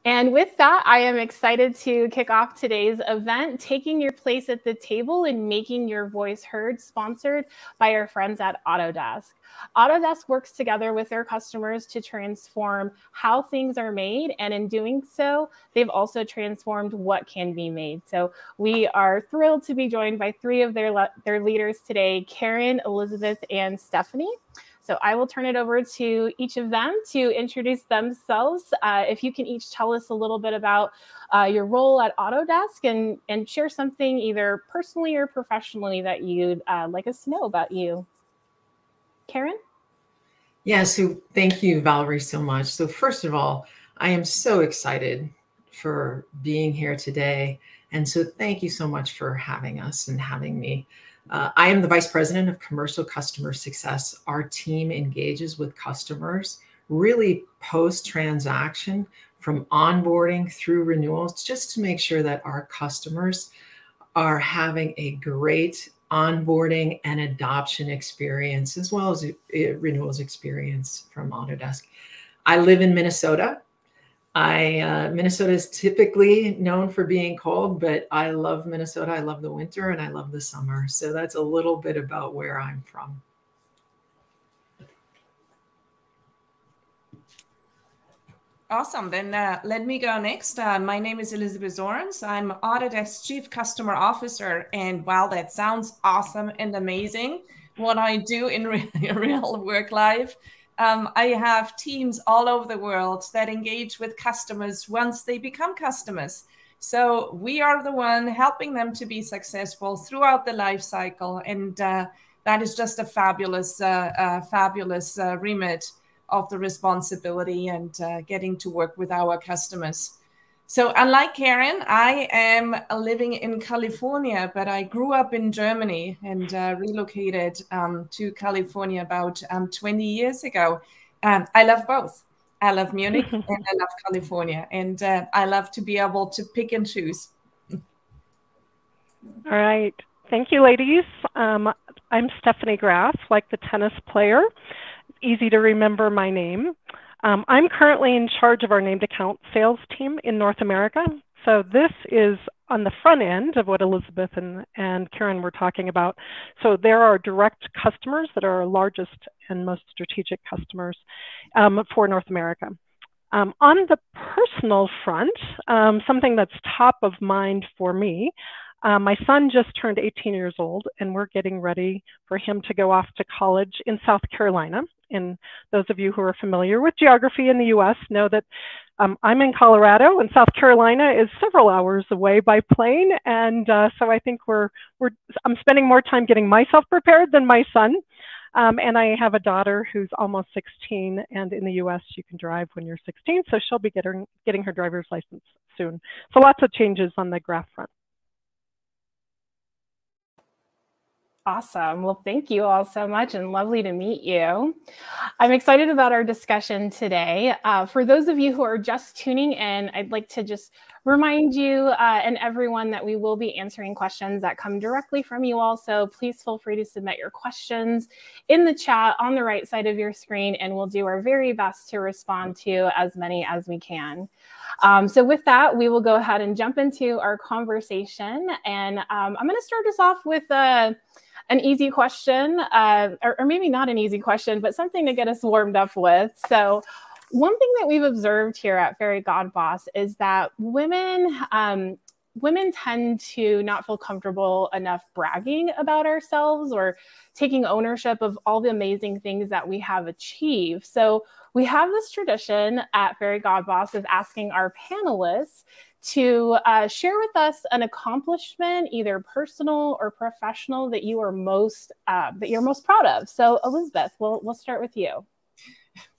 And with that, I am excited to kick off today's event, Taking Your Place at the Table and Making Your Voice Heard, sponsored by our friends at Autodesk. Autodesk works together with their customers to transform how things are made, and in doing so, they've also transformed what can be made. So we are thrilled to be joined by three of their leaders today, Karen, Elizabeth, and Stephanie. So I will turn it over to each of them to introduce themselves. If you can each tell us a little bit about your role at Autodesk and share something either personally or professionally that you'd like us to know about you. Karen? Yeah, so thank you, Valerie, so much. So first of all, I am so excited for being here today. And so thank you so much for having us and having me. I am the Vice President of Commercial Customer Success. Our team engages with customers really post-transaction, from onboarding through renewals, just to make sure that our customers are having a great onboarding and adoption experience, as well as a renewals experience from Autodesk. I live in Minnesota. Minnesota is typically known for being cold, but I love Minnesota. I love the winter and I love the summer. So that's a little bit about where I'm from. Awesome. Then let me go next. My name is Elizabeth Zorns. I'm Autodesk Chief Customer Officer. And while that sounds awesome and amazing, what I do in real work life, I have teams all over the world that engage with customers once they become customers. So we are the one helping them to be successful throughout the life cycle. And that is just a fabulous remit of the responsibility and getting to work with our customers. So unlike Karen, I am living in California, but I grew up in Germany and relocated to California about 20 years ago. I love both. I love Munich and I love California. And I love to be able to pick and choose. All right. Thank you, ladies. I'm Stephanie Graff, like the tennis player. Easy to remember my name. I'm currently in charge of our named account sales team in North America. So this is on the front end of what Elizabeth and Karen were talking about. So there are direct customers that are our largest and most strategic customers for North America. On the personal front, something that's top of mind for me, my son just turned 18 years old, and we're getting ready for him to go off to college in South Carolina. And those of you who are familiar with geography in the US know that I'm in Colorado, and South Carolina is several hours away by plane. And so I think I'm spending more time getting myself prepared than my son. And I have a daughter who's almost 16, and in the US you can drive when you're 16, so she'll be getting her driver's license soon. So lots of changes on the graph front. Awesome. Well, thank you all so much, and lovely to meet you. I'm excited about our discussion today. For those of you who are just tuning in, I'd like to just remind you and everyone that we will be answering questions that come directly from you all. So please feel free to submit your questions in the chat on the right side of your screen, and we'll do our very best to respond to as many as we can. So with that, we will go ahead and jump into our conversation. And I'm going to start us off with an easy question, or maybe not an easy question, but something to get us warmed up with. So one thing that we've observed here at Fairygodboss is that women tend to not feel comfortable enough bragging about ourselves or taking ownership of all the amazing things that we have achieved. So we have this tradition at Fairygodboss of asking our panelists to share with us an accomplishment, either personal or professional, that you're most proud of. So Elizabeth, we'll start with you.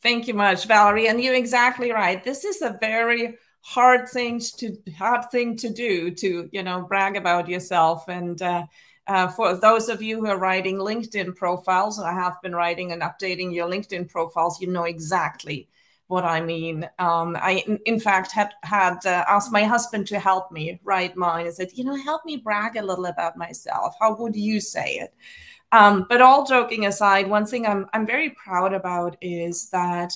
Thank you much, Valerie. And you're exactly right. This is a very hard thing to do, to brag about yourself. And for those of you who are writing LinkedIn profiles, I have been writing and updating your LinkedIn profiles, you know exactly what I mean. I, in fact, had asked my husband to help me write mine. I said, help me brag a little about myself. How would you say it? But all joking aside, one thing I'm very proud about is that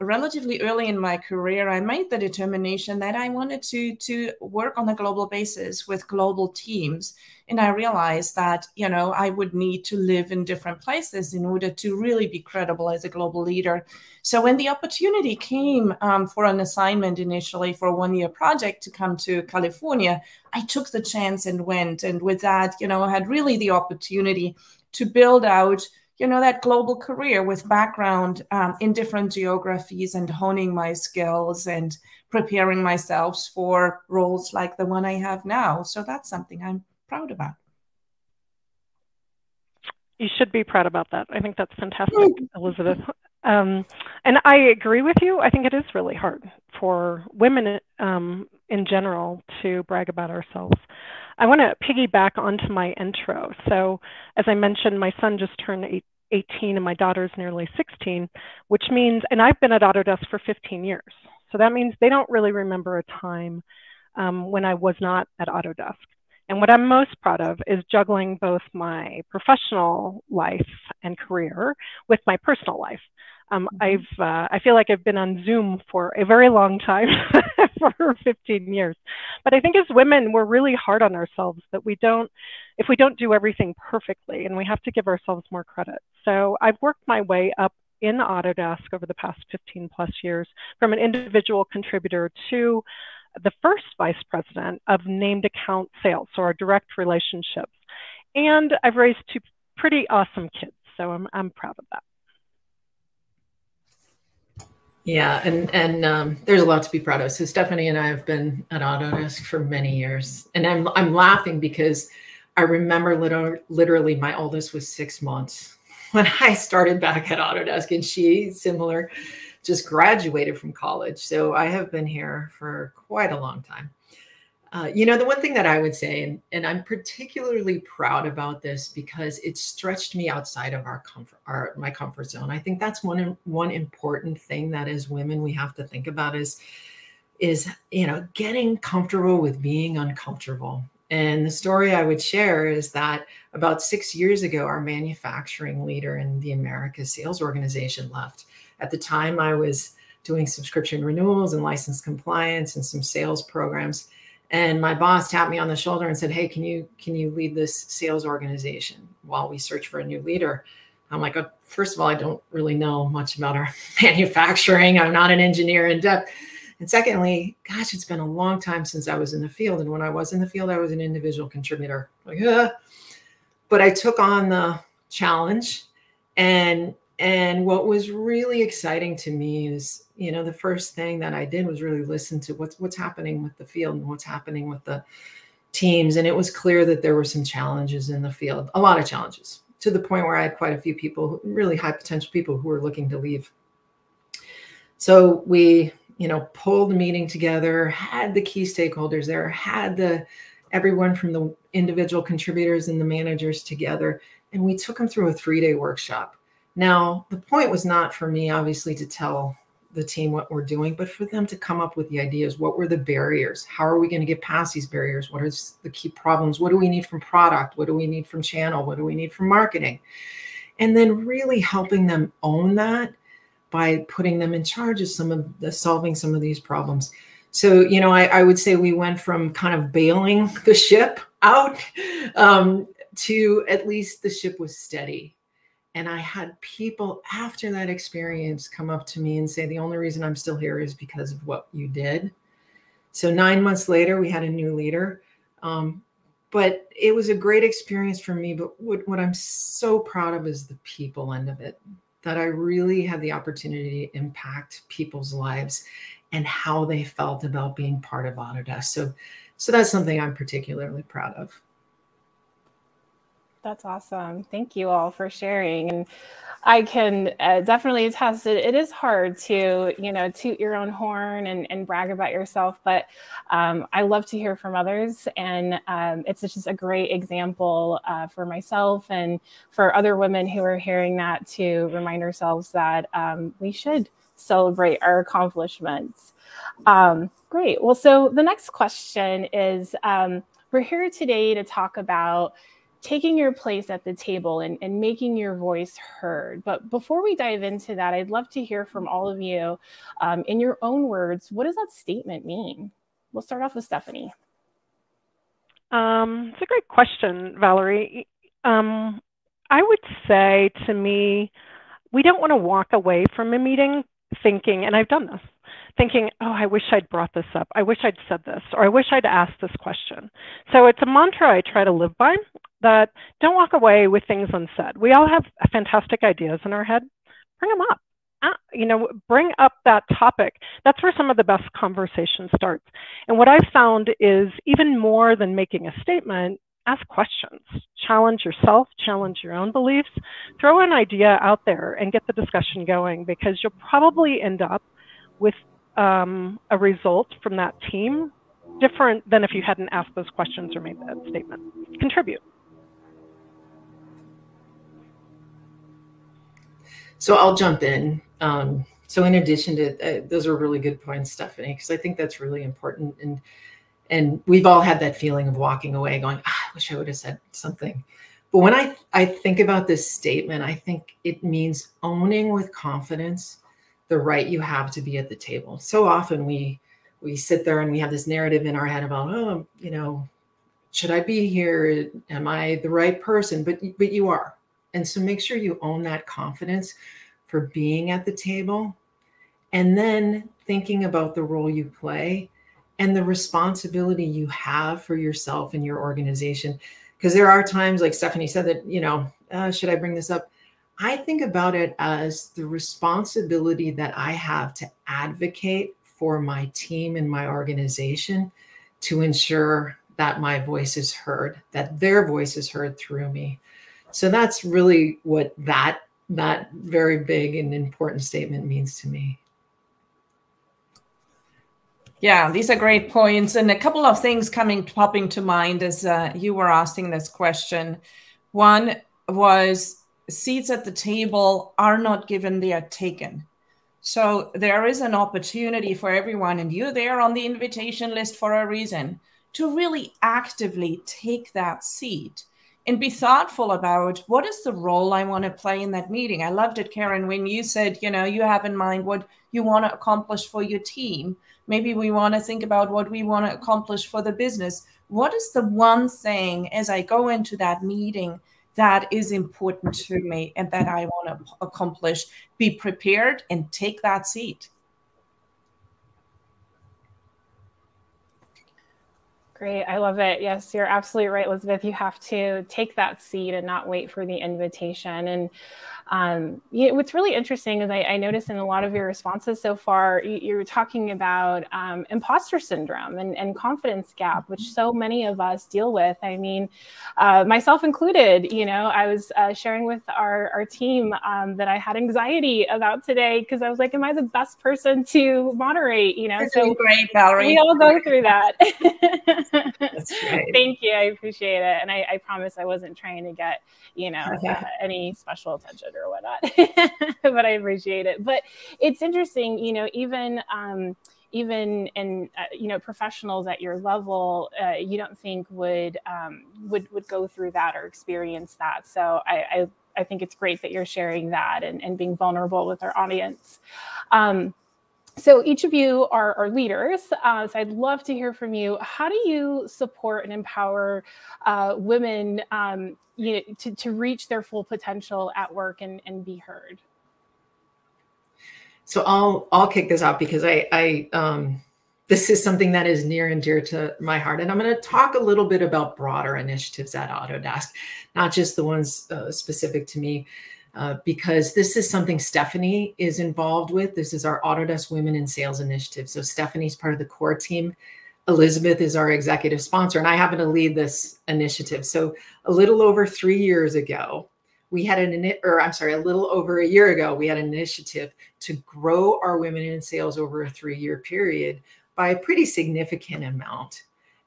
relatively early in my career, I made the determination that I wanted to work on a global basis with global teams. And I realized that, you know, I would need to live in different places in order to really be credible as a global leader. So when the opportunity came for an assignment initially for a one-year project to come to California, I took the chance and went. And with that, you know, I had really the opportunity to build out, you know, that global career with background in different geographies and honing my skills and preparing myself for roles like the one I have now. So that's something I'm proud about. You should be proud about that. I think that's fantastic, Elizabeth. And I agree with you. I think it is really hard for women in general to brag about ourselves. I want to piggyback onto my intro. So as I mentioned, my son just turned 18 and my daughter's nearly 16, which means, and I've been at Autodesk for 15 years. So that means they don't really remember a time when I was not at Autodesk. And what I'm most proud of is juggling both my professional life and career with my personal life. I feel like I've been on Zoom for a very long time, for 15 years. But I think as women, we're really hard on ourselves that if we don't do everything perfectly, and we have to give ourselves more credit. So I've worked my way up in Autodesk over the past 15 plus years from an individual contributor to the first vice president of named account sales, so our direct relationships. And I've raised two pretty awesome kids, so I'm proud of that. Yeah, and there's a lot to be proud of. So Stephanie and I have been at Autodesk for many years, and I'm laughing because I remember literally my oldest was 6 months when I started back at Autodesk, and she, similar, just graduated from college. So I have been here for quite a long time. You know, the one thing that I would say, and I'm particularly proud about this because it stretched me outside of my comfort zone. I think that's one important thing that as women we have to think about is you know, getting comfortable with being uncomfortable. And the story I would share is that about 6 years ago, our manufacturing leader in the Americas sales organization left. At the time, I was doing subscription renewals and license compliance and some sales programs. And my boss tapped me on the shoulder and said, "Hey, can you lead this sales organization while we search for a new leader?" I'm like, oh, first of all, I don't really know much about our manufacturing. I'm not an engineer in depth. And secondly, gosh, it's been a long time since I was in the field. And when I was in the field, I was an individual contributor. Like, but I took on the challenge. And what was really exciting to me is, you know, the first thing that I did was really listen to what's happening with the field and what's happening with the teams. And it was clear that there were some challenges in the field, a lot of challenges, to the point where I had quite a few people, really high potential people who were looking to leave. So we, you know, pulled the meeting together, had the key stakeholders there, had everyone from the individual contributors and the managers together, and we took them through a 3-day workshop. Now, the point was not for me, obviously, to tell the team what we're doing, but for them to come up with the ideas. What were the barriers? How are we going to get past these barriers? What are the key problems? What do we need from product? What do we need from channel? What do we need from marketing? And then really helping them own that by putting them in charge of solving some of these problems. So, you know, I would say we went from kind of bailing the ship out to at least the ship was steady. And I had people after that experience come up to me and say, the only reason I'm still here is because of what you did. So 9 months later, we had a new leader. But it was a great experience for me. But what I'm so proud of is the people end of it, that I really had the opportunity to impact people's lives and how they felt about being part of Autodesk. So that's something I'm particularly proud of. That's awesome. Thank you all for sharing. And I can definitely attest that it is hard to, you know, toot your own horn and brag about yourself. But I love to hear from others. And it's just a great example for myself and for other women who are hearing that, to remind ourselves that we should celebrate our accomplishments. Great. Well, so the next question is, we're here today to talk about taking your place at the table and making your voice heard. But before we dive into that, I'd love to hear from all of you in your own words. What does that statement mean? We'll start off with Stephanie. It's a great question, Valerie. I would say, to me, we don't want to walk away from a meeting thinking, and I've done this, thinking, oh, I wish I'd brought this up. I wish I'd said this, or I wish I'd asked this question. So it's a mantra I try to live by, that don't walk away with things unsaid. We all have fantastic ideas in our head. Bring them up. Bring up that topic. That's where some of the best conversation starts. And what I've found is, even more than making a statement, ask questions. Challenge yourself, challenge your own beliefs, throw an idea out there and get the discussion going, because you'll probably end up with a result from that team different than if you hadn't asked those questions or made that statement. Contribute. So I'll jump in. So in addition to, those are really good points, Stephanie, because I think that's really important. And we've all had that feeling of walking away going, I wish I would have said something. But when I think about this statement, I think it means owning with confidence the right you have to be at the table. So often we sit there and we have this narrative in our head about, oh, should I be here? Am I the right person? But you are. And so make sure you own that confidence for being at the table, and then thinking about the role you play and the responsibility you have for yourself and your organization. Because there are times, like Stephanie said, that, should I bring this up? I think about it as the responsibility that I have to advocate for my team and my organization to ensure that my voice is heard, that their voice is heard through me. So that's really what that very big and important statement means to me. Yeah, these are great points. And a couple of things popping to mind as you were asking this question. One was, seats at the table are not given, they are taken. So there is an opportunity for everyone, and you're there on the invitation list for a reason, to really actively take that seat and be thoughtful about, what is the role I want to play in that meeting? I loved it, Karen, when you said, you have in mind what you want to accomplish for your team. Maybe we want to think about what we want to accomplish for the business. What is the one thing as I go into that meeting that is important to me and that I want to accomplish? Be prepared and take that seat. Great. I love it. Yes, you're absolutely right, Elizabeth. You have to take that seat and not wait for the invitation. And what's really interesting is I noticed in a lot of your responses so far, you're talking about imposter syndrome and confidence gap, which so many of us deal with. I mean, myself included, I was sharing with our team that I had anxiety about today because I was like, am I the best person to moderate? So great, Valerie. We all go through that. That's right. Thank you. I appreciate it. And I promise I wasn't trying to get, any special attention or whatnot, but I appreciate it. But it's interesting, even in, professionals at your level, you don't think would go through that or experience that. So I think it's great that you're sharing that and being vulnerable with our audience. So each of you are leaders, so I'd love to hear from you. How do you support and empower women to reach their full potential at work and be heard? So I'll kick this off because I this is something that is near and dear to my heart. And I'm going to talk a little bit about broader initiatives at Autodesk, not just the ones specific to me. Because this is something Stephanie is involved with. This is our Autodesk Women in Sales Initiative. So Stephanie's part of the core team. Elizabeth is our executive sponsor, and I happen to lead this initiative. So a little over 3 years ago, we had a little over a year ago, we had an initiative to grow our women in sales over a 3-year period by a pretty significant amount.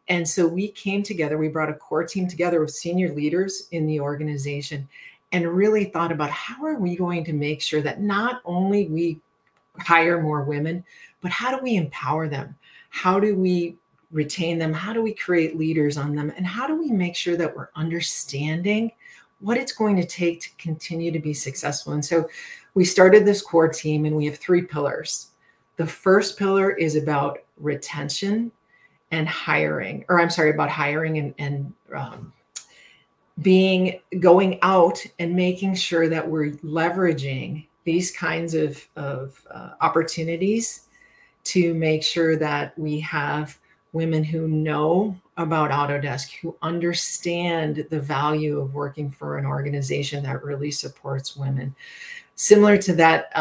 And so we came together, we brought a core team together with senior leaders in the organization and really thought about how are we going to make sure that not only we hire more women, but how do we empower them? How do we retain them? How do we create leaders on them? And how do we make sure that we're understanding what it's going to take to continue to be successful? And so we started this core team, and we have 3 pillars. The first pillar is about retention and hiring, or I'm sorry, about hiring and going out and making sure that we're leveraging these kinds of opportunities to make sure that we have women who know about Autodesk, who understand the value of working for an organization that really supports women. Similar to that,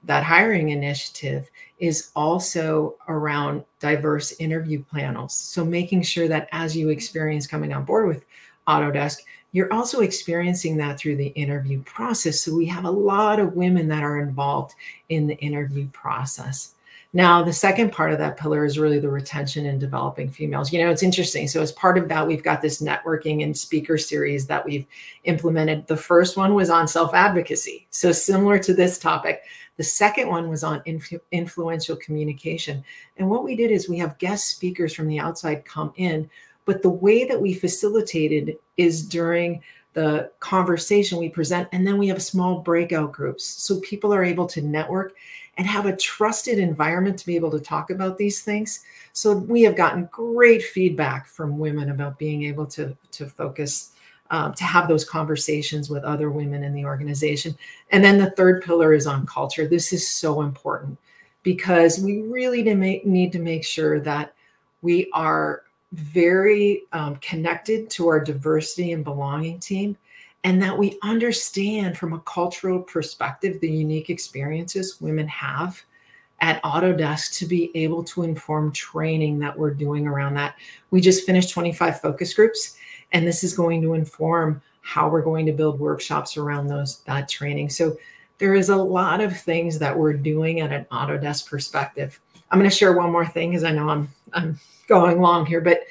that hiring initiative is also around diverse interview panels. So making sure that as you experience coming on board with Autodesk, you're also experiencing that through the interview process. So we have a lot of women that are involved in the interview process. Now, the second part of that pillar is really the retention and developing females. You know, it's interesting. So as part of that, we've got this networking and speaker series that we've implemented. The first one was on self-advocacy. So similar to this topic. The second one was on influential communication. And what we did is we have guest speakers from the outside come in, but the way that we facilitated is during the conversation we present, and then we have small breakout groups. So people are able to network and have a trusted environment to be able to talk about these things. So we have gotten great feedback from women about being able to focus, to have those conversations with other women in the organization. And then the third pillar is on culture. This is so important because we really need to make sure that we are very connected to our diversity and belonging team, and that we understand from a cultural perspective the unique experiences women have at Autodesk to be able to inform training that we're doing around that. We just finished 25 focus groups, and this is going to inform how we're going to build workshops around that training. So there is a lot of things that we're doing at an Autodesk perspective. I'm going to share one more thing because I know I'm going long here, but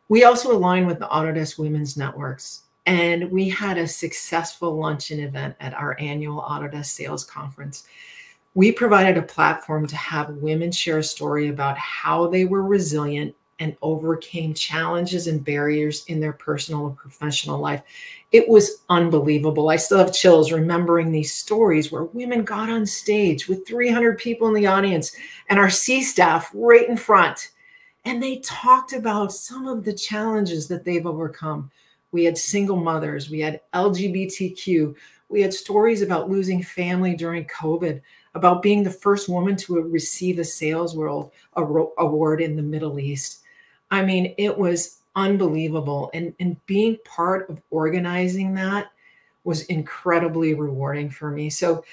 we also align with the Autodesk Women's Networks. And we had a successful luncheon event at our annual Autodesk Sales Conference. We provided a platform to have women share a story about how they were resilient and overcame challenges and barriers in their personal and professional life. It was unbelievable. I still have chills remembering these stories where women got on stage with 300 people in the audience and our C staff right in front. And they talked about some of the challenges that they've overcome. We had single mothers, we had LGBTQ, we had stories about losing family during COVID, about being the first woman to receive a Sales World Award in the Middle East. I mean, it was unbelievable. And being part of organizing that was incredibly rewarding for me. So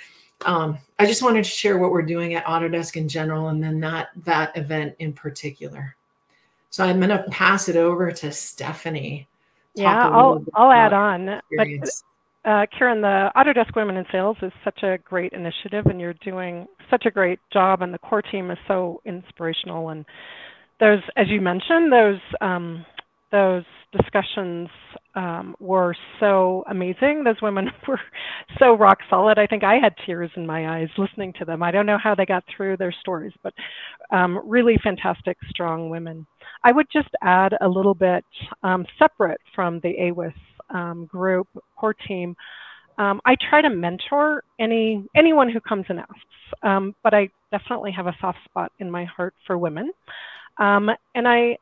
I just wanted to share what we're doing at Autodesk in general, and then that event in particular. So I'm going to pass it over to Stephanie. Yeah, I'll add on. But Karen, the Autodesk Women in Sales is such a great initiative, and you're doing such a great job, and the core team is so inspirational. And those, as you mentioned, those discussions were so amazing. Those women were so rock solid. I think I had tears in my eyes listening to them. I don't know how they got through their stories, but really fantastic, strong women. I would just add a little bit separate from the AWIS group core team. I try to mentor anyone who comes and asks, but I definitely have a soft spot in my heart for women. And I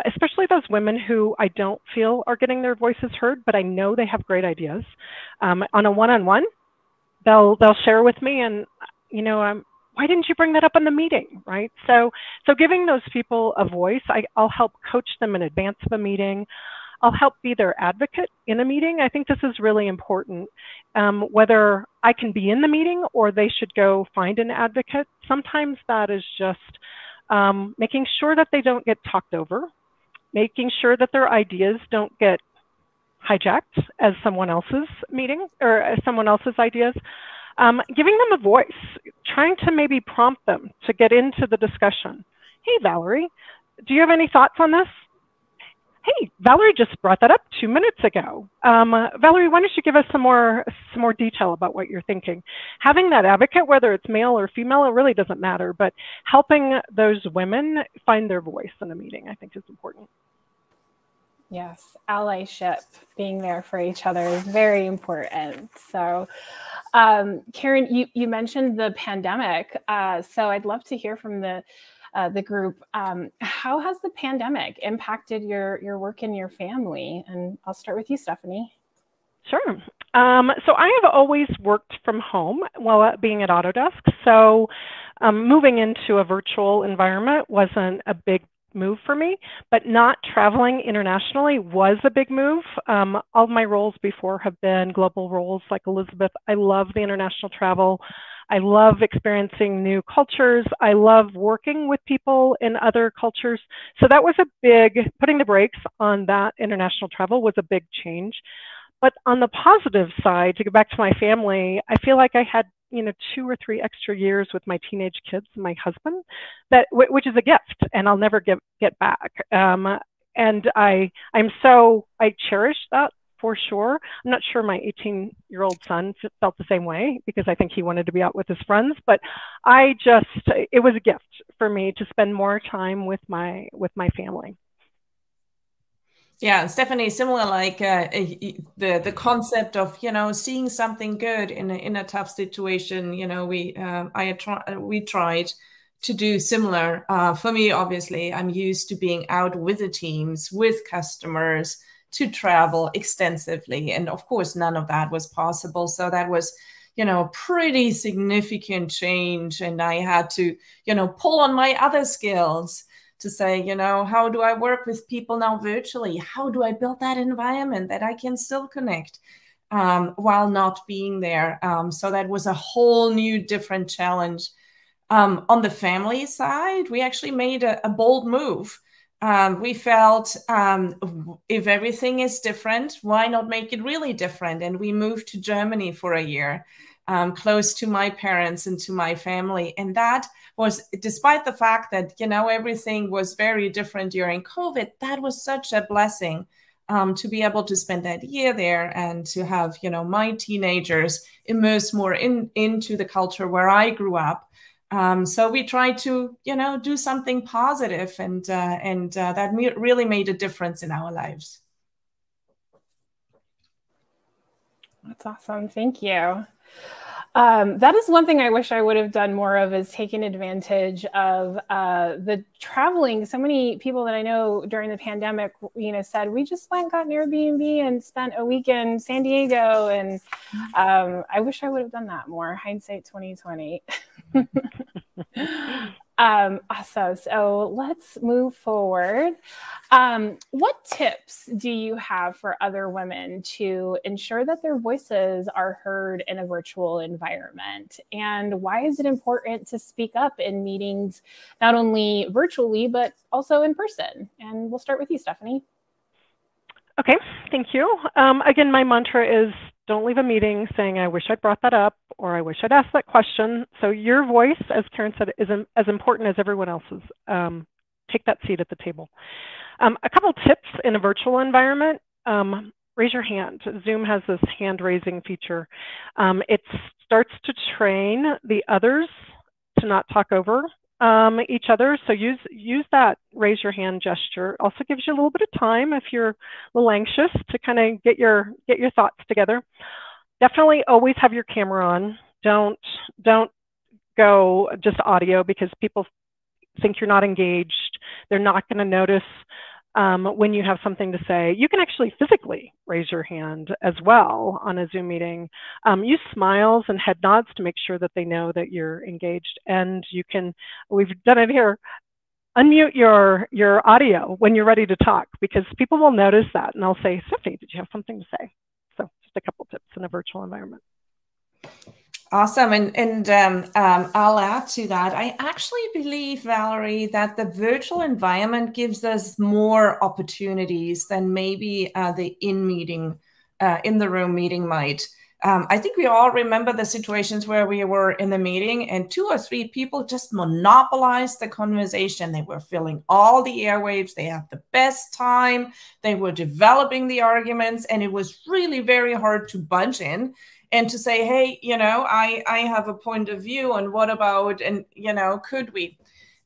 especially those women who I don't feel are getting their voices heard, but I know they have great ideas. On a one-on-one, they'll share with me, and you know, why didn't you bring that up in the meeting, right? So giving those people a voice, I'll help coach them in advance of a meeting. I'll help be their advocate in a meeting. I think this is really important, whether I can be in the meeting or they should go find an advocate. Sometimes that is just making sure that they don't get talked over, making sure that their ideas don't get hijacked as someone else's meeting or as someone else's ideas, giving them a voice, trying to maybe prompt them to get into the discussion. Hey, Valerie, do you have any thoughts on this? Hey, Valerie just brought that up 2 minutes ago. Valerie, why don't you give us some more detail about what you're thinking? Having that advocate, whether it's male or female, it really doesn't matter, but helping those women find their voice in a meeting, I think, is important. Yes, allyship, being there for each other is very important. So, Karen, you mentioned the pandemic, so I'd love to hear from the group. How has the pandemic impacted your work and your family? And I'll start with you, Stephanie. Sure. So I have always worked from home while being at Autodesk. So moving into a virtual environment wasn't a big move for me, but not traveling internationally was a big move. All of my roles before have been global roles like Elizabeth. I love the international travel. I love experiencing new cultures. I love working with people in other cultures. So that was a big, putting the brakes on that international travel was a big change. But on the positive side, to go back to my family, I feel like I had 2 or 3 extra years with my teenage kids and my husband, which is a gift, and I'll never get back. And I cherish that for sure. I'm not sure my 18-year-old son felt the same way, because I think he wanted to be out with his friends. But it was a gift for me to spend more time with my family. Yeah, and Stephanie, similar, like the concept of seeing something good in a tough situation. We tried to do similar. For me, obviously, I'm used to being out with the teams, with customers, to travel extensively, and of course, none of that was possible. So that was pretty significant change, and I had to pull on my other skills to say, how do I work with people now virtually? How do I build that environment that I can still connect while not being there? So that was a whole new different challenge. On the family side, we actually made a bold move. We felt if everything is different, why not make it really different? And we moved to Germany for a year, close to my parents and to my family. And that was, despite the fact that, everything was very different during COVID, that was such a blessing to be able to spend that year there and to have, my teenagers immerse more into the culture where I grew up. So we tried to, do something positive, and that really made a difference in our lives. That's awesome. Thank you. That is one thing I wish I would have done more of, is taking advantage of the traveling. So many people that I know during the pandemic, said, we just went, got an Airbnb and spent a week in San Diego. And I wish I would have done that more. Hindsight 2020. Awesome. So let's move forward. What tips do you have for other women to ensure that their voices are heard in a virtual environment? And why is it important to speak up in meetings, not only virtually, but also in person? And we'll start with you, Stephanie. Okay, thank you. Again, my mantra is, don't leave a meeting saying, I wish I brought that up, or I wish I'd asked that question. So your voice, as Karen said, is as important as everyone else's. Take that seat at the table. A couple tips in a virtual environment: raise your hand. Zoom has this hand raising feature. It starts to train the others to not talk over each other. So use that raise your hand gesture. Also gives you a little bit of time if you're a little anxious to kind of get your thoughts together. Definitely always have your camera on. Don't go just audio, because people think you're not engaged. They're not going to notice when you have something to say. You can actually physically raise your hand as well on a Zoom meeting. Use smiles and head nods to make sure that they know that you're engaged. And you can, we've done it here, unmute your audio when you're ready to talk, because people will notice that and they'll say, Stephanie, did you have something to say? So just a couple tips in a virtual environment. Awesome. And I'll add to that. I actually believe, Valerie, that the virtual environment gives us more opportunities than maybe the in the room meeting might. I think we all remember the situations where we were in the meeting and 2 or 3 people just monopolized the conversation. They were filling all the airwaves. They had the best time. They were developing the arguments, and it was really very hard to budge in and to say, hey, you know, I have a point of view, and what about, and, you know, could we?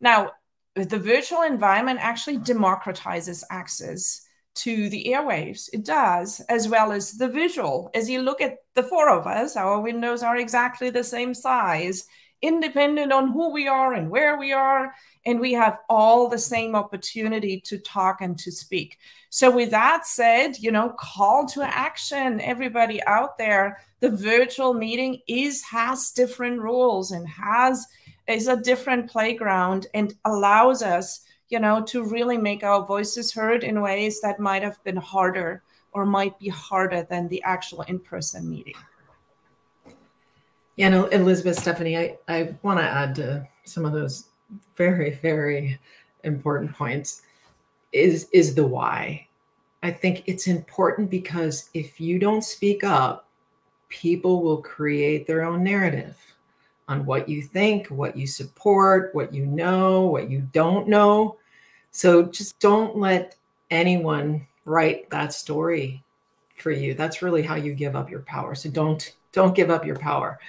Now, the virtual environment actually democratizes access to the airwaves. It does, as well as the visual. As you look at the 4 of us, our windows are exactly the same size, independent on who we are and where we are, and we have all the same opportunity to talk and to speak. So with that said, you know, call to action, everybody out there. The virtual meeting has different rules and is a different playground, and allows us, you know, to really make our voices heard in ways that might have been harder or might be harder than the actual in-person meeting. Yeah, no, Elizabeth, Stephanie, I want to add to some of those very, very important points is the why. I think it's important because if you don't speak up, people will create their own narrative on what you think, what you support, what you know, what you don't know. So just don't let anyone write that story for you. That's really how you give up your power. So don't give up your power.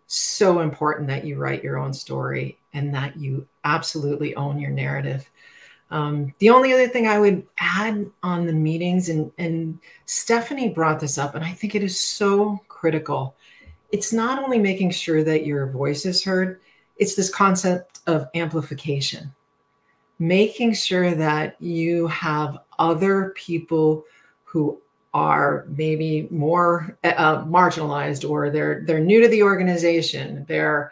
So important that you write your own story and that you absolutely own your narrative. The only other thing I would add on the meetings, and Stephanie brought this up, and I think it is so critical. It's not only making sure that your voice is heard, it's this concept of amplification. Making sure that you have other people who are maybe more marginalized, or they're new to the organization. They're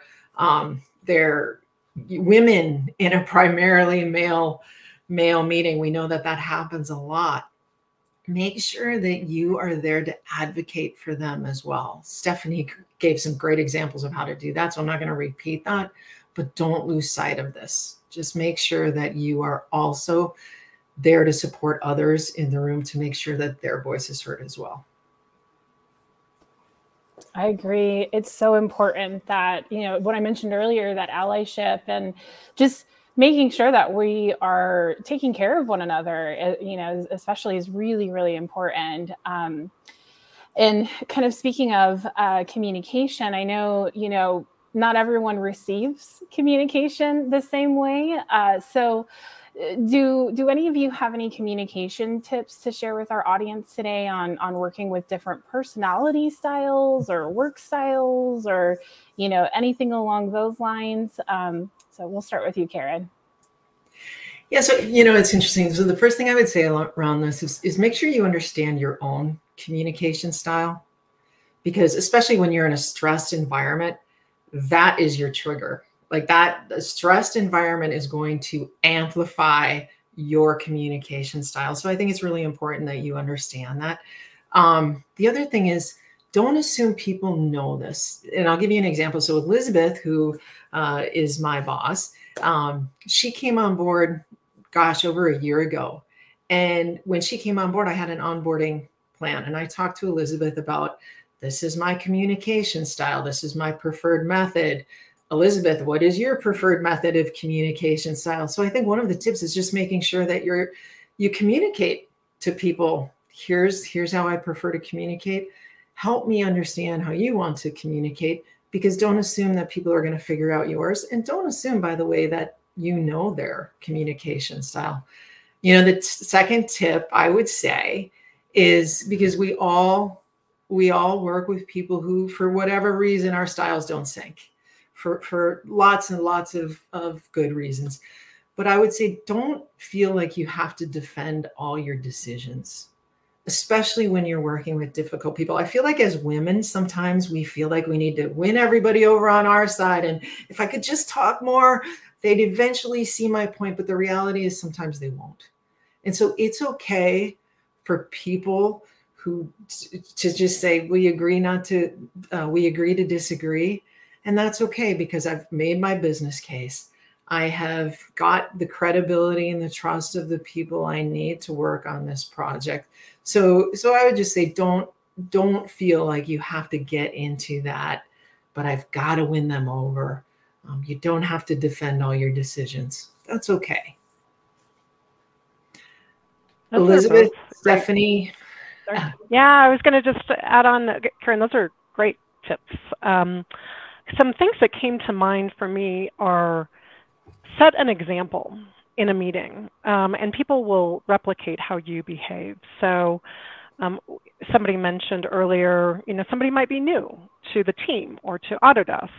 women in a primarily male meeting. We know that happens a lot. Make sure that you are there to advocate for them as well. Stephanie gave some great examples of how to do that, so I'm not going to repeat that, but don't lose sight of this. Just make sure that you are also there to support others in the room to make sure that their voice is heard as well. I agree. It's so important that, you know, what I mentioned earlier, that allyship and just making sure that we are taking care of one another, you know, especially is really, really important. And kind of speaking of communication, I know, you know, not everyone receives communication the same way. So do any of you have any communication tips to share with our audience today on working with different personality styles or work styles, or, you know, anything along those lines? So we'll start with you, Karen. Yeah, so, you know, it's interesting. So the first thing I would say around this is make sure you understand your own communication style, because especially when you're in a stressed environment, that is your trigger. Like that stressed environment is going to amplify your communication style. So I think it's really important that you understand that. The other thing is, don't assume people know this. And I'll give you an example. So Elizabeth, who is my boss, she came on board, gosh, over a year ago. And when she came on board, I had an onboarding plan. And I talked to Elizabeth about, this is my communication style. This is my preferred method. Elizabeth, what is your preferred method of communication style? So I think one of the tips is just making sure that you communicate to people. Here's how I prefer to communicate. Help me understand how you want to communicate, because don't assume that people are going to figure out yours. And don't assume, by the way, that you know their communication style. You know, the second tip I would say is, because we all work with people who, for whatever reason, our styles don't sync. For lots and lots of good reasons. But I would say, don't feel like you have to defend all your decisions, especially when you're working with difficult people. I feel like as women, sometimes we feel like we need to win everybody over on our side. And if I could just talk more, they'd eventually see my point. But the reality is sometimes they won't. And so it's okay for people who to just say, we agree to disagree. And that's okay, because I've made my business case. I have got the credibility and the trust of the people I need to work on this project. So I would just say, don't don't feel like you have to get into that, but I've got to win them over. You don't have to defend all your decisions. That's okay. Those Elizabeth, Stephanie. Yeah, I was going to just add on, Karen, those are great tips. Some things that came to mind for me are set an example in a meeting, and people will replicate how you behave. So somebody mentioned earlier, somebody might be new to the team or to Autodesk.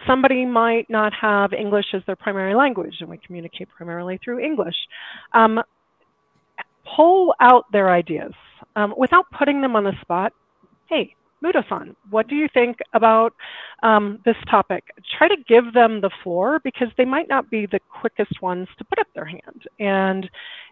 Somebody might not have English as their primary language, and we communicate primarily through English. Pull out their ideas without putting them on the spot. Hey, Muda-san, what do you think about this topic? Try to give them the floor, because they might not be the quickest ones to put up their hand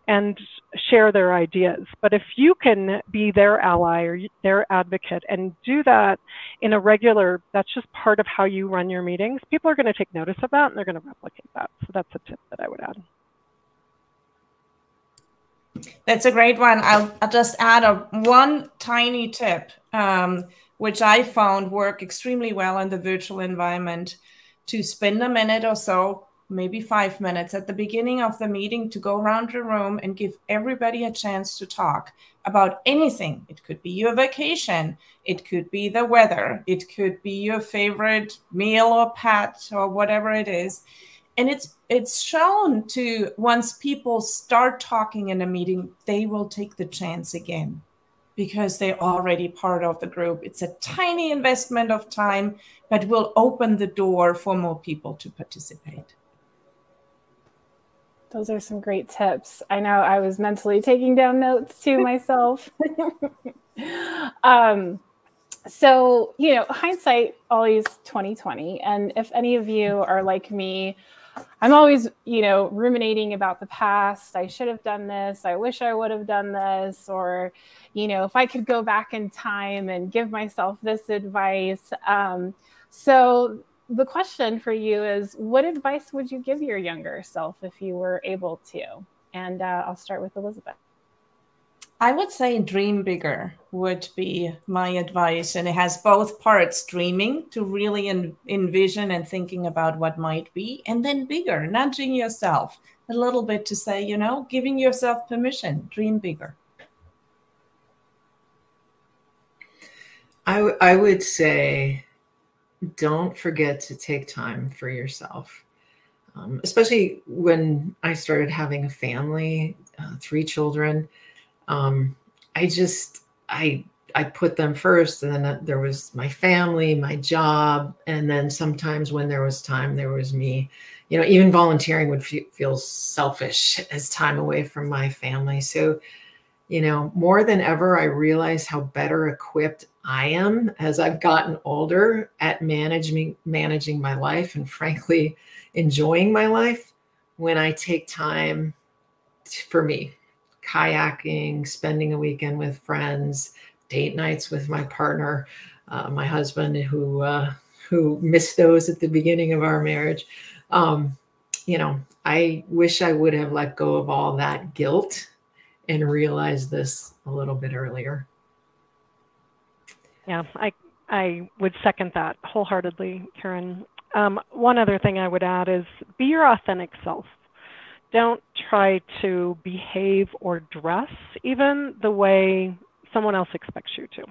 and share their ideas. But if you can be their ally or their advocate and do that in a regular, that's just part of how you run your meetings, people are going to take notice of that and they're going to replicate that. So that's a tip that I would add. That's a great one. I'll just add one tiny tip, which I found work extremely well in the virtual environment, to spend a minute or so, maybe 5 minutes at the beginning of the meeting, to go around the room and give everybody a chance to talk about anything. It could be your vacation. It could be the weather. It could be your favorite meal or pet or whatever it is. And it's shown to, once people start talking in a meeting, they will take the chance again because they're already part of the group. It's a tiny investment of time, but will open the door for more people to participate. Those are some great tips. I know I was mentally taking down notes too myself. So, hindsight always 2020. And if any of you are like me, I'm always, ruminating about the past. I should have done this. I wish I would have done this. Or, if I could go back in time and give myself this advice. So the question for you is, what advice would you give your younger self if you were able to? And I'll start with Elizabeth. I would say dream bigger would be my advice. And it has both parts: dreaming, to really envision and thinking about what might be, and then bigger, nudging yourself a little bit to say, giving yourself permission, dream bigger. I would say, don't forget to take time for yourself. Especially when I started having a family, 3 children. I put them first, and then there was my family, my job. And then sometimes when there was time, there was me. Even volunteering would feel selfish as time away from my family. So, more than ever, I realize how better equipped I am as I've gotten older at managing my life, and frankly, enjoying my life, when I take time for me. Kayaking, spending a weekend with friends, date nights with my partner, my husband, who missed those at the beginning of our marriage. I wish I would have let go of all that guilt and realized this a little bit earlier. Yeah, I would second that wholeheartedly, Karen. One other thing I would add is, be your authentic self. Don't try to behave or dress even the way someone else expects you to.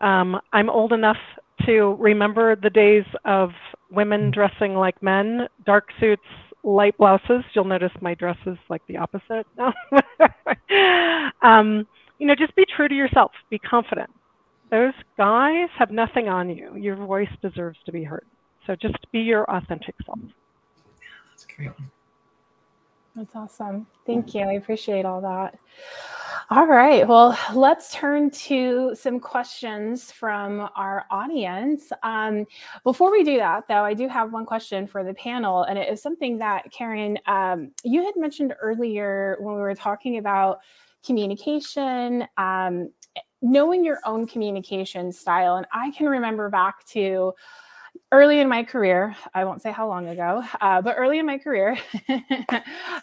I'm old enough to remember the days of women dressing like men, dark suits, light blouses. You'll notice my dress is like the opposite now. Just be true to yourself. Be confident. Those guys have nothing on you. Your voice deserves to be heard. So just be your authentic self. Yeah, that's a great one. That's awesome. Thank you. I appreciate all that. All right. Well, let's turn to some questions from our audience. Before we do that, though, I do have one question for the panel, and it is something that, Karen, you had mentioned earlier when we were talking about communication, knowing your own communication style. And I can remember back to early in my career, I won't say how long ago, but early in my career,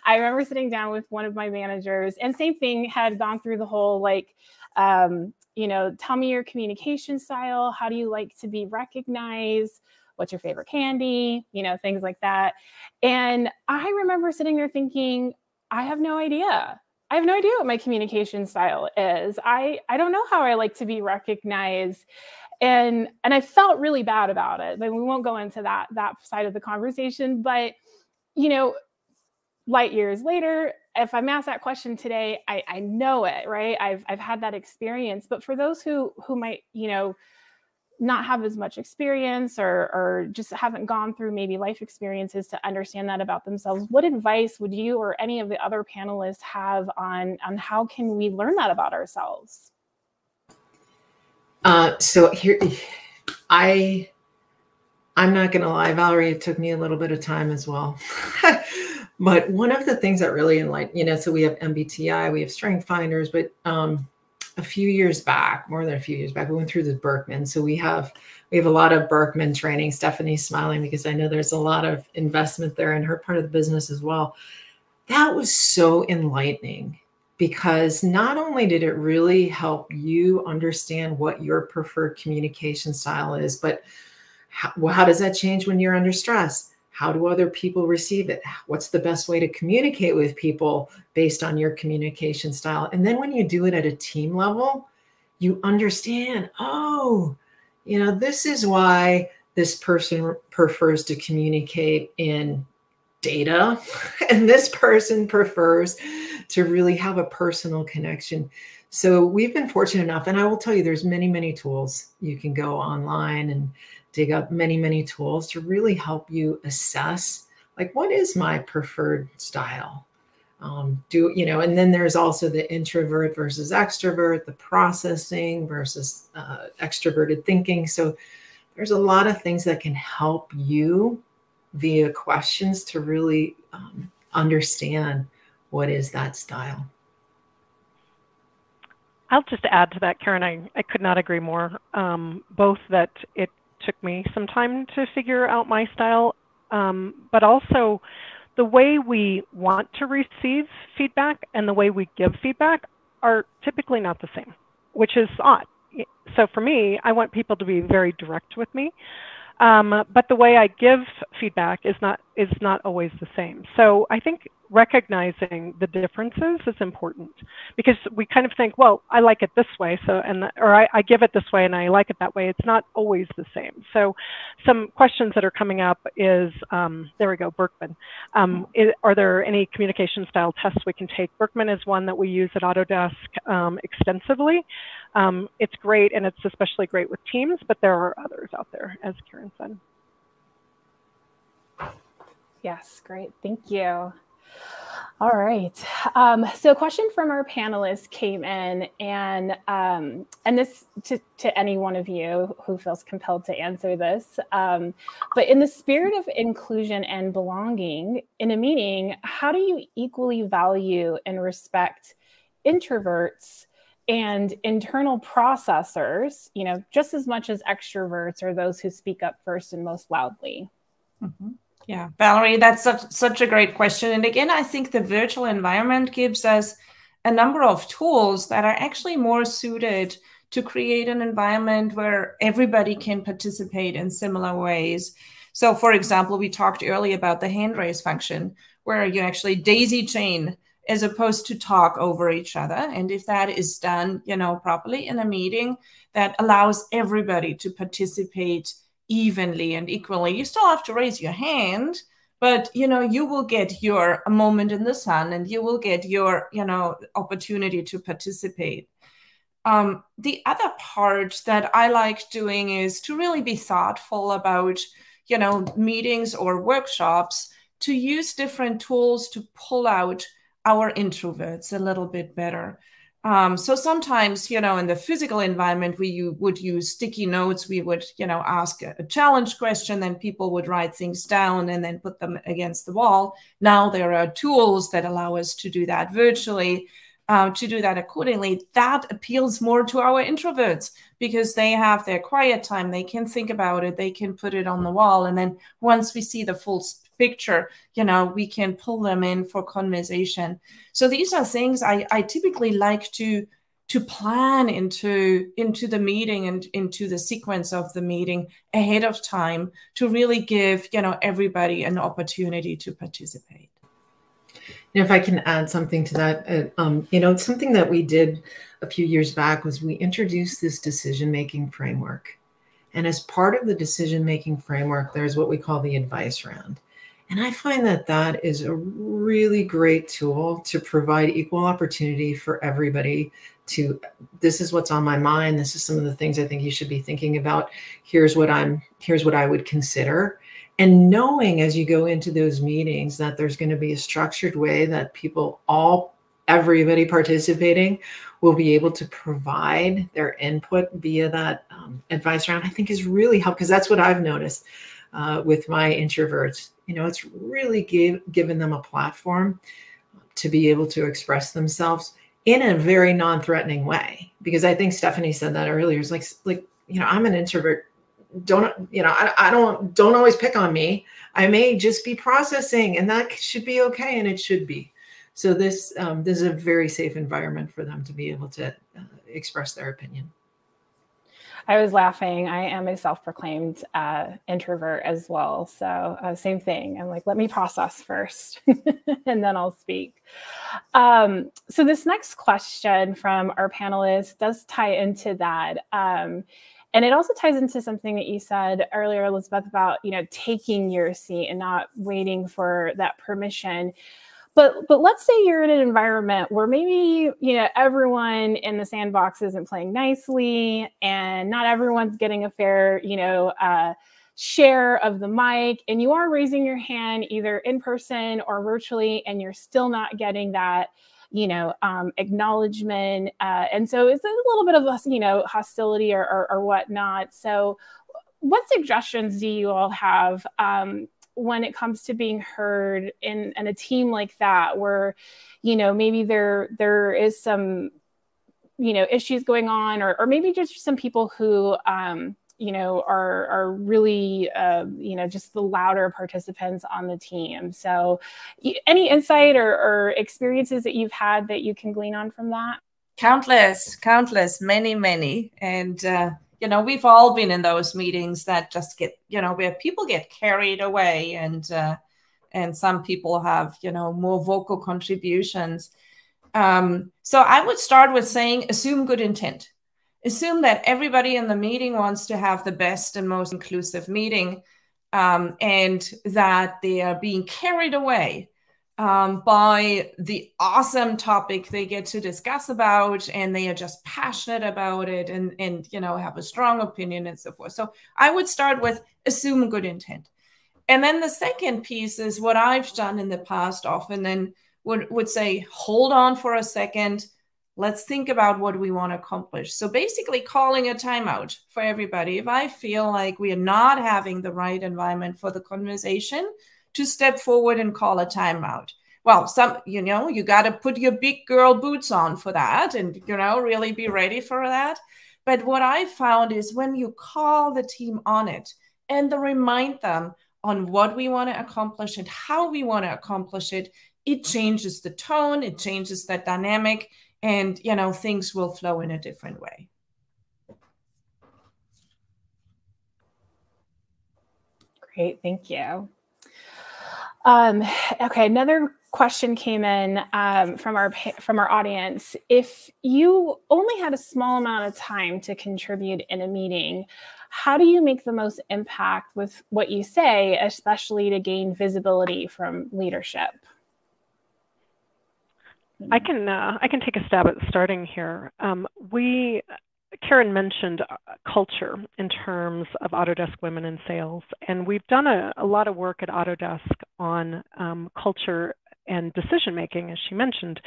I remember sitting down with one of my managers, and same thing, had gone through the whole tell me your communication style. How do you like to be recognized? What's your favorite candy? Things like that. And I remember sitting there thinking, I have no idea. I have no idea what my communication style is. I don't know how I like to be recognized. And I felt really bad about it. But we won't go into that side of the conversation. But, light years later, if I'm asked that question today, I know it, right? I've had that experience. But for those who might, not have as much experience or just haven't gone through maybe life experiences to understand that about themselves, what advice would you or any of the other panelists have on how can we learn that about ourselves? So here, I'm not going to lie, Valerie, it took me a little bit of time as well. But one of the things that really enlightened, so we have MBTI, we have Strength Finders, but a few years back, more than a few years back, we went through the Berkman. So we have a lot of Berkman training. Stephanie's smiling because I know there's a lot of investment there in her part of the business as well. That was so enlightening because not only did it really help you understand what your preferred communication style is, but how does that change when you're under stress? How do other people receive it? What's the best way to communicate with people based on your communication style? And then when you do it at a team level, you understand, this is why this person prefers to communicate in data, and this person prefers to really have a personal connection. So we've been fortunate enough, and I will tell you, there's many, many tools. You can go online and dig up many, many tools to really help you assess, what is my preferred style? And then there's also the introvert versus extrovert, the processing versus extroverted thinking. So there's a lot of things that can help you via questions to really understand what is that style. I'll just add to that, Karen. I could not agree more. Both that it took me some time to figure out my style, but also the way we want to receive feedback and the way we give feedback are typically not the same, which is odd. So for me, I want people to be very direct with me, but the way I give feedback is not always the same. So I think recognizing the differences is important because we kind of think, well, I like it this way, or I give it this way and I like it that way. It's not always the same. So some questions that are coming up is, there we go, Berkman. Are there any communication style tests we can take? Berkman is one that we use at Autodesk extensively. It's great, and it's especially great with teams, but there are others out there, as Karen said. Yes, great. Thank you. All right. So a question from our panelists came in, and this to any one of you who feels compelled to answer this. But in the spirit of inclusion and belonging in a meeting, how do you equally value and respect introverts and internal processors, just as much as extroverts or those who speak up first and most loudly? Mm-hmm. Yeah, Valerie, that's such a great question. And again, I think the virtual environment gives us a number of tools that are actually more suited to create an environment where everybody can participate in similar ways. So for example, we talked earlier about the hand raise function, where you actually daisy chain as opposed to talk over each other. And if that is done, properly in a meeting, that allows everybody to participate evenly and equally. You still have to raise your hand, but you will get your moment in the sun and you will get your opportunity to participate. The other part that I like doing is to really be thoughtful about meetings or workshops, to use different tools to pull out our introverts a little bit better. So sometimes, in the physical environment, we would use sticky notes. We would, ask a challenge question, then people would write things down and then put them against the wall. Now there are tools that allow us to do that virtually, to do that accordingly. That appeals more to our introverts because they have their quiet time. They can think about it. They can put it on the wall. And then once we see the full picture, we can pull them in for conversation. So these are things I typically like to to plan into the meeting and into the sequence of the meeting ahead of time to really give, everybody an opportunity to participate. If I can add something to that, something that we did a few years back was we introduced this decision-making framework. And as part of the decision-making framework, there's what we call the advice round. And I find that that is a really great tool to provide equal opportunity for everybody to, this is what's on my mind. This is some of the things I think you should be thinking about. Here's what I would consider. And knowing as you go into those meetings that there's going to be a structured way that everybody participating will be able to provide their input via that advice round, I think is really helpful, because that's what I've noticed with my introverts. It's really given them a platform to be able to express themselves in a very non-threatening way. Because I think Stephanie said that earlier. It's like I'm an introvert. I don't always pick on me. I may just be processing, and that should be okay, and it should be. So this is a very safe environment for them to be able to express their opinion. I was laughing. I am a self-proclaimed introvert as well. So same thing. I'm like, let me process first and then I'll speak. So this next question from our panelists does tie into that. And it also ties into something that you said earlier, Elizabeth, about, taking your seat and not waiting for that permission. But let's say you're in an environment where maybe, everyone in the sandbox isn't playing nicely and not everyone's getting a fair, share of the mic, and you are raising your hand either in person or virtually, and you're still not getting that, acknowledgement. And so it's a little bit of, hostility or whatnot. So what suggestions do you all have when it comes to being heard in a team like that, where, maybe there is some, issues going on, or maybe just some people who, are really, just the louder participants on the team. So any insight or experiences that you've had that you can glean on from that? Countless, many. And, we've all been in those meetings that just get, where people get carried away, and some people have, more vocal contributions. So I would start with saying, assume good intent. Assume that everybody in the meeting wants to have the best and most inclusive meeting, and that they are being carried away by the awesome topic they get to discuss about, and they are just passionate about it, and have a strong opinion and so forth. So I would start with assume good intent. And then the second piece is what I've done in the past often, then would say, hold on for a second. Let's think about what we want to accomplish. So basically calling a timeout for everybody. If I feel like we are not having the right environment for the conversation, to step forward and call a timeout. Well, you got to put your big girl boots on for that, and, really be ready for that. But what I found is when you call the team on it and remind them on what we want to accomplish and how we want to accomplish it, it changes the tone, it changes the dynamic, and, things will flow in a different way. Great, thank you. Okay, another question came in from our audience. If you only had a small amount of time to contribute in a meeting, how do you make the most impact with what you say, especially to gain visibility from leadership? I can take a stab at starting here. Karen mentioned culture in terms of Autodesk Women in Sales, and we've done a lot of work at Autodesk on culture and decision-making, as she mentioned.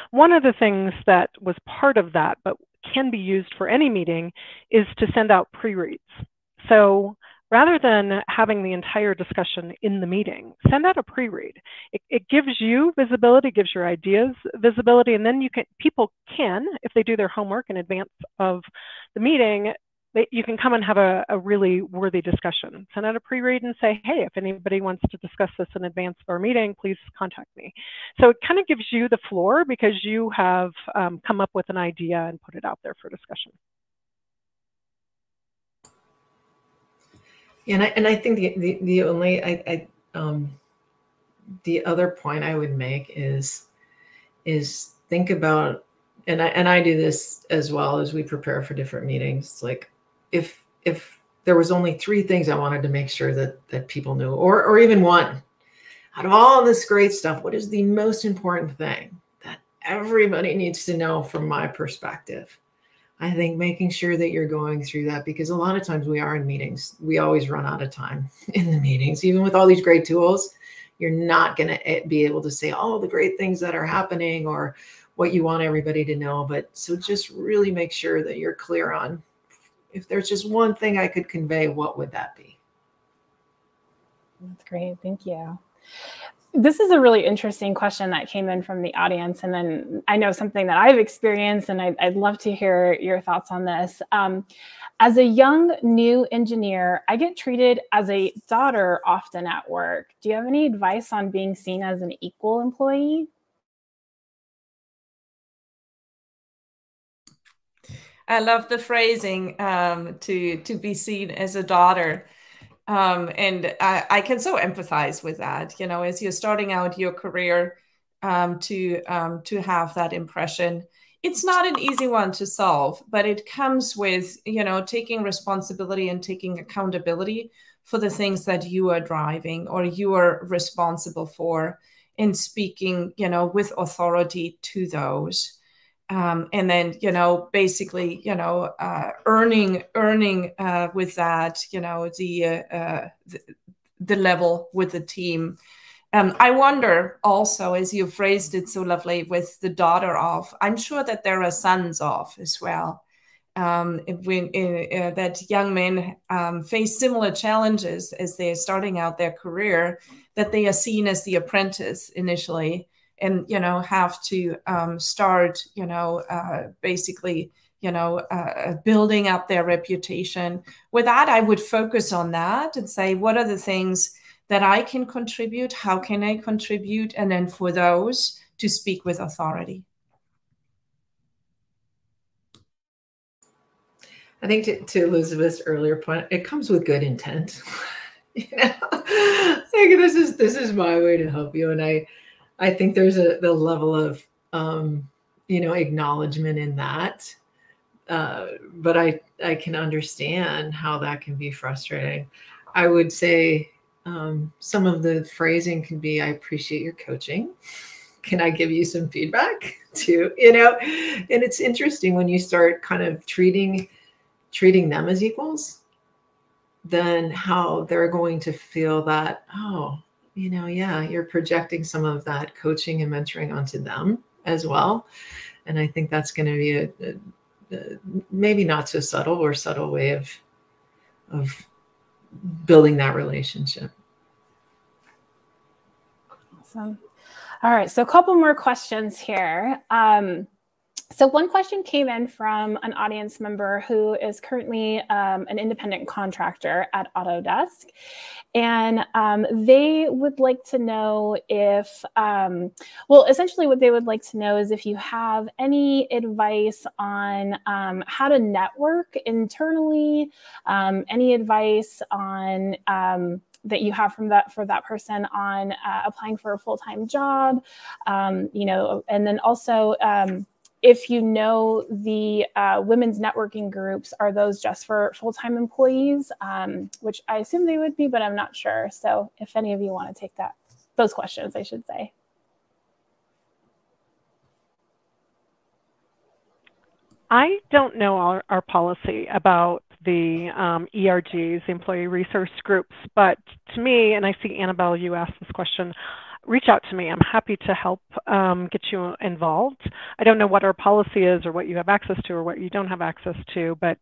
One of the things that was part of that, but can be used for any meeting, is to send out pre-reads. So rather than having the entire discussion in the meeting, send out a pre-read. It gives you visibility, gives your ideas visibility, and then people can, if they do their homework in advance of the meeting, you can come and have a really worthy discussion. Send out a pre-read and say, hey, if anybody wants to discuss this in advance of our meeting, please contact me. So it kind of gives you the floor because you have come up with an idea and put it out there for discussion. And I think the only the other point I would make is think about, and I do this as well as we prepare for different meetings. Like if there was only 3 things I wanted to make sure that people knew, or even one, out of all this great stuff, what is the most important thing that everybody needs to know from my perspective? I think making sure that you're going through that, because a lot of times we are in meetings, we always run out of time in the meetings. Even with all these great tools, you're not going to be able to say all the great things that are happening or what you want everybody to know. But so just really make sure that you're clear on, if there's just one thing I could convey, what would that be? That's great. Thank you. This is a really interesting question that came in from the audience. And then I know something that I've experienced, and I'd love to hear your thoughts on this. As a young new engineer, I get treated as a daughter often at work. Do you have any advice on being seen as an equal employee? I love the phrasing, to be seen as a daughter. And I can so empathize with that, you know, as you're starting out your career, to have that impression. It's not an easy one to solve, but it comes with, you know, taking responsibility and taking accountability for the things that you are driving or you are responsible for, and speaking, you know, with authority to those. And then, you know, basically, you know, earning with that, you know, the level with the team. I wonder also, as you phrased it so lovely with the daughter of, I'm sure that there are sons of as well. That young men face similar challenges as they're starting out their career, that they are seen as the apprentice initially, and, you know, have to start, you know, basically, you know, building up their reputation. With that, I would focus on that and say, what are the things that I can contribute? How can I contribute? And then for those to speak with authority. I think to Elizabeth's earlier point, it comes with good intent. You know, like this is my way to help you, and I think there's the level of you know, acknowledgement in that, but I can understand how that can be frustrating. I would say some of the phrasing can be, I appreciate your coaching. Can I give you some feedback too? You know, and it's interesting when you start kind of treating them as equals, then how they're going to feel that, oh, you know, yeah, you're projecting some of that coaching and mentoring onto them as well. And I think that's going to be a maybe not so subtle or subtle way of building that relationship. Awesome. All right, so a couple more questions here. So one question came in from an audience member who is currently an independent contractor at Autodesk. And they would like to know if, well, essentially what they would like to know is if you have any advice on how to network internally, any advice on that you have for that person on applying for a full-time job, you know, and then also, if you know the women's networking groups, are those just for full-time employees? Which I assume they would be, but I'm not sure. So if any of you want to take those questions, I should say. I don't know our policy about the ERGs, the employee resource groups, but to me, and I see Annabelle, you asked this question, reach out to me. I'm happy to help get you involved. I don't know what our policy is or what you have access to or what you don't have access to, but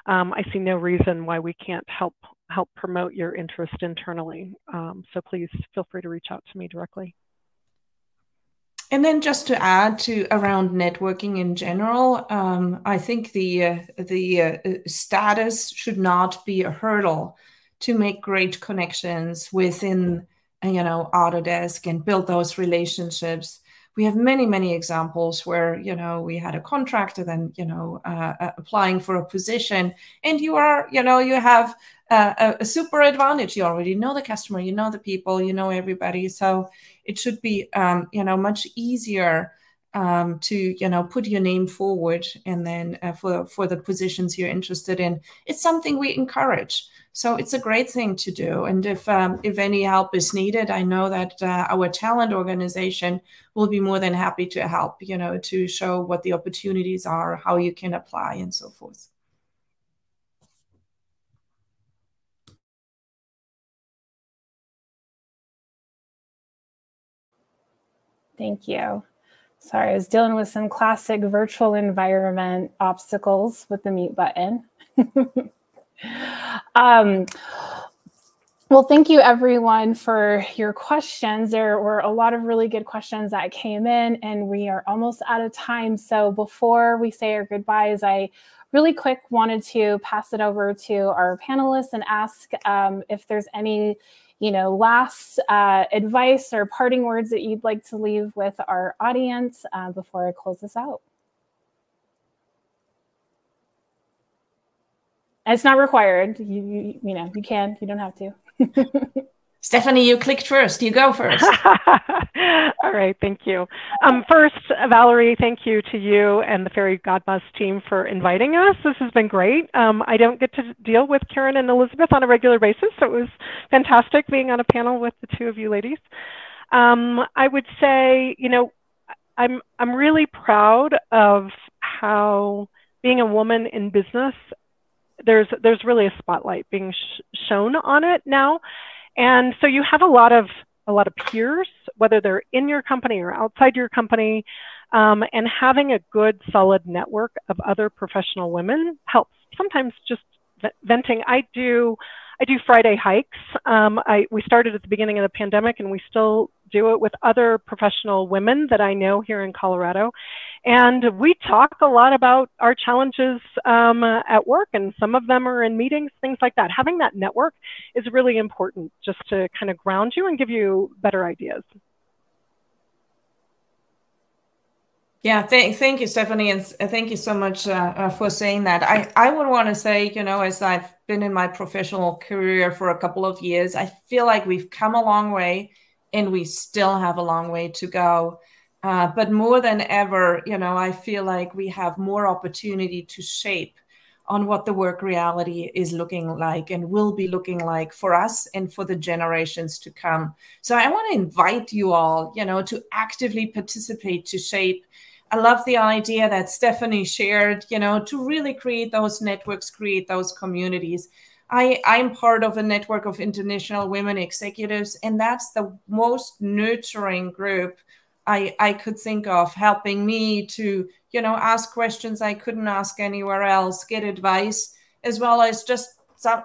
I see no reason why we can't help promote your interest internally. So please feel free to reach out to me directly. And then just to add to around networking in general, I think the status should not be a hurdle to make great connections within, Autodesk and build those relationships. We have many, many examples where, we had a contractor then, applying for a position, and you have a super advantage. You already know the customer, you know the people, you know everybody. So it should be, much easier to, put your name forward, and then for the positions you're interested in. It's something we encourage. So it's a great thing to do. And if any help is needed, I know that our talent organization will be more than happy to help, to show what the opportunities are, how you can apply, and so forth. Thank you. Sorry, I was dealing with some classic virtual environment obstacles with the mute button. Well, thank you everyone for your questions. There were a lot of really good questions that came in, and we are almost out of time. So before we say our goodbyes, I really quick wanted to pass it over to our panelists and ask if there's any last advice or parting words that you'd like to leave with our audience before I close this out. And it's not required. You can. You don't have to. Stephanie, you clicked first. You go first. All right, thank you. First, Valerie, thank you to you and the Fairygodboss team for inviting us. This has been great. I don't get to deal with Karen and Elizabeth on a regular basis, so it was fantastic being on a panel with the two of you ladies. I would say, I'm really proud of how being a woman in business, there's really a spotlight being shown on it now. And so you have a lot of peers, whether they're in your company or outside your company, and having a good, solid network of other professional women helps. Sometimes just venting. I do Friday hikes. We started at the beginning of the pandemic, and we still do it with other professional women that I know here in Colorado. And we talk a lot about our challenges at work, and some of them are in meetings, things like that. Having that network is really important just to kind of ground you and give you better ideas. Yeah, thank you, Stephanie, and thank you so much for saying that. I would want to say, as I've been in my professional career for a couple of years, I feel like we've come a long way, and we still have a long way to go. But more than ever, I feel like we have more opportunity to shape on what the work reality is looking like and will be looking like for us and for the generations to come. So I want to invite you all, to actively participate to shape. I love the idea that Stephanie shared, to really create those networks, create those communities. I'm part of a network of international women executives, and that's the most nurturing group I could think of, helping me to, ask questions I couldn't ask anywhere else, get advice, as well as just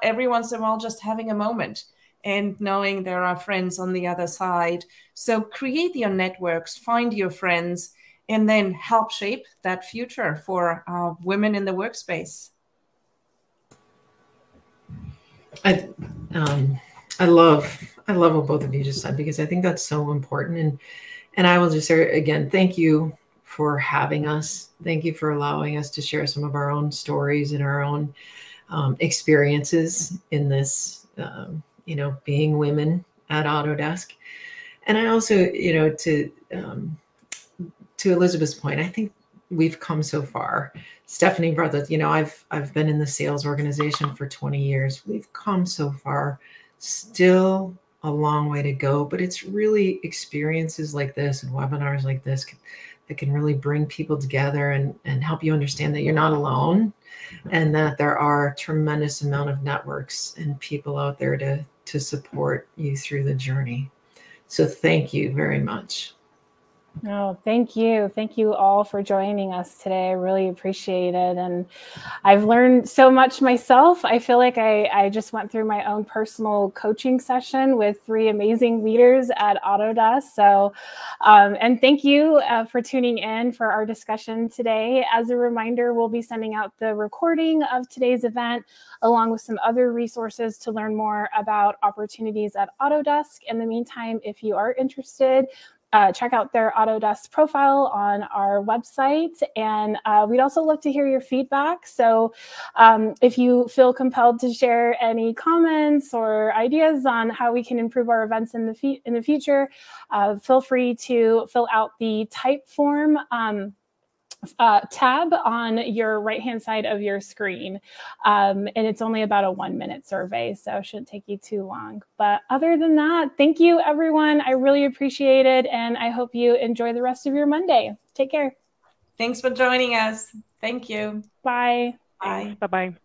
every once in a while just having a moment and knowing there are friends on the other side. So create your networks, find your friends, and then help shape that future for women in the workspace. I love what both of you just said, because I think that's so important. And I will just say again, thank you for having us. Thank you for allowing us to share some of our own stories and our own experiences in this, being women at Autodesk. And I also, to Elizabeth's point, I think we've come so far. Stephanie brought that, I've been in the sales organization for 20 years. We've come so far, still a long way to go, but it's really experiences like this and webinars like this that can really bring people together and help you understand that you're not alone, and that there are a tremendous amount of networks and people out there to support you through the journey. So thank you very much. Oh, thank you. Thank you all for joining us today. I really appreciate it. And I've learned so much myself. I feel like I just went through my own personal coaching session with 3 amazing leaders at Autodesk. So, and thank you for tuning in for our discussion today. As a reminder, we'll be sending out the recording of today's event along with some other resources to learn more about opportunities at Autodesk. In the meantime, if you are interested, check out their Autodesk profile on our website. And we'd also love to hear your feedback. So if you feel compelled to share any comments or ideas on how we can improve our events in the future, feel free to fill out the type form tab on your right-hand side of your screen. And it's only about a 1-minute survey, so it shouldn't take you too long. But other than that, thank you, everyone. I really appreciate it, and I hope you enjoy the rest of your Monday. Take care. Thanks for joining us. Thank you. Bye. Bye. Bye-bye.